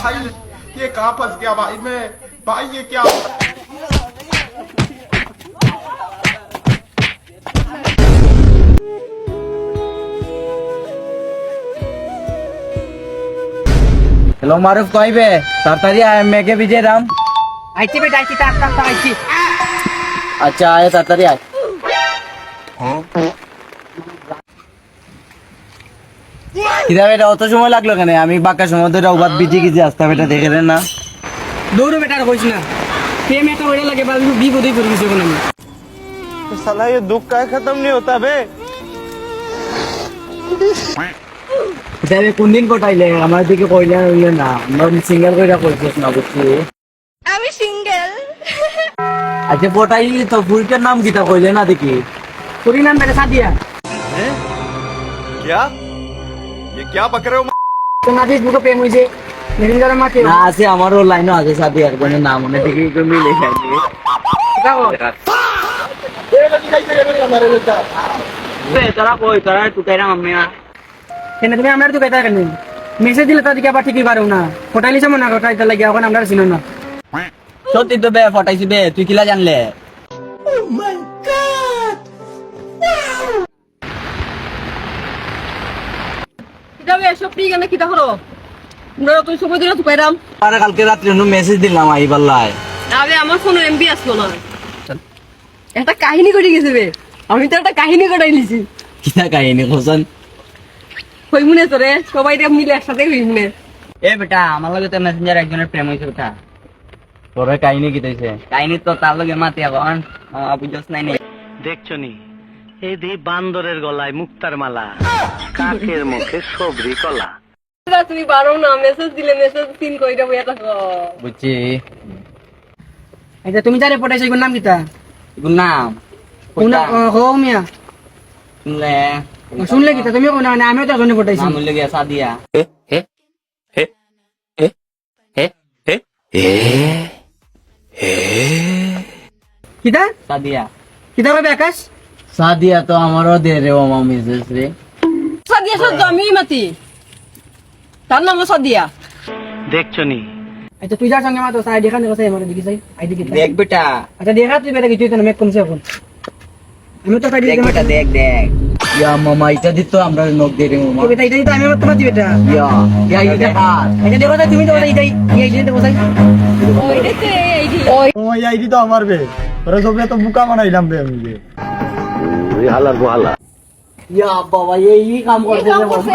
भाई ये कहाँ फंस गया भाई मैं भाई ये क्या হ্যালো মারুফ কইবে তাড়াতাড়ি আয় মেঘে ভিজে রাম আইছি বেটা আইছি তার আইছি আচ্ছা আয় তাড়াতাড়ি আয় কিরা বেটা অত সময় লাগলো কেন আমি বাঁকা সময় ধরে ওবাদ বিজি গিয়ে আসতাম এটা দেখে দেন না দৌড়ো বেটা আর কইছ না প্রেম এত ওইটা লাগে বা বিপদেই পড়ে গেছে কোন আমি साला ये दुख का खत्म नहीं होता बे এটা কোন দিন কোটাইলে আমার দিকে কইলে হইলে না আমরা সিঙ্গেল কইরা কইছিস না বুঝছি আমি সিঙ্গেল আচ্ছা কোটাই তো ফুলটার নাম কিটা কইলে না দেখি তোর নাম বেটা সাদিয়া क्या ये क्या बक रहे हो তো না ফেসবুকে প্রেম হইছে মেরিন যারা মাকে না আছে আমারও লাইনও আছে সাথে আর কোনো নাম মনে দেখি একটু মিলে খাইছি তোরা কই তোরা টুকাইরা মামিয়া কেন তুমি আমরা তো কইতা কেন মেসেজ দিলে তাদেরকে আবার ঠিকই পারো না ফটাইলি যেমন না ফটাইতে লাগে এখন আমরা চিনো না সত্যি তো বে ফটাইছি বে তুই কিলা জানলে কিটা বে সব ঠিক না কিটা হলো আমরা তুই সময় দিলে তুই কইরাম আরে কালকে রাত্রে নো মেসেজ দিলাম আইবার লাই আরে আমার ফোনে এমবি আসলো না একটা কাহিনী করে গেছে বে আমি তো একটা কাহিনী করাই লিছি কিটা কাহিনী খোসন কই মনে তোরে সবাই রে মিলে একসাথে হই মনে এ বেটা আমার লগে তো মেসেঞ্জার একজনের প্রেম হইছে বেটা তোরে কাহিনী কি দিছে কাহিনী তো তার লগে মাতি এখন বুঝছস নাই নি দেখছো নি এই দি বান্দরের গলায় মুক্তার মালা কাকের মুখে সবরি কলা তুমি পারো না মেসেজ দিলে মেসেজ সিন কইরা বইয়া থাকো বুঝছি আচ্ছা তুমি যারে ফটাইছো এর নাম কিটা গুড নাম কোন হো মিয়া শুনলে শুনলে কিটা তুমি কোন না আমিও তো জন্য ফটাইছি নাম লগে সাদিয়া কিটা সাদিয়া কিটা কইবে আকাশ সাদিয়া তো আমারও দে রে ও মেসেজ রে সাদিয়া সব আমি মাতি তার নাম সাদিয়া দেখছো নি আচ্ছা তুই যার সঙ্গে মাতো সাই দেখা না কোথায় আমার দেখি সাই আইডি কিটা দেখ বেটা আচ্ছা দেখা তুই বেটা কিছু তো মেক কমছে এখন আমি তো সাইড দেখ দিতে বেটা দেখ দেখ ইয়া মামা এটা দিত আমরা নক দে রে মামা বেটা এটা আমি আমার তোমার দিবেটা ইয়া এটা কার এটা দেখো তুমি তো এইটাই এই যে দেখো সাই ওই দেখতে এইডি ও আইডি তো আমার বে ওরা সবে তো বুকা বানাইলাম বে আমি ওই হালার গো হালা ইয়া বাবা এই কাম করতে রে মামা করছে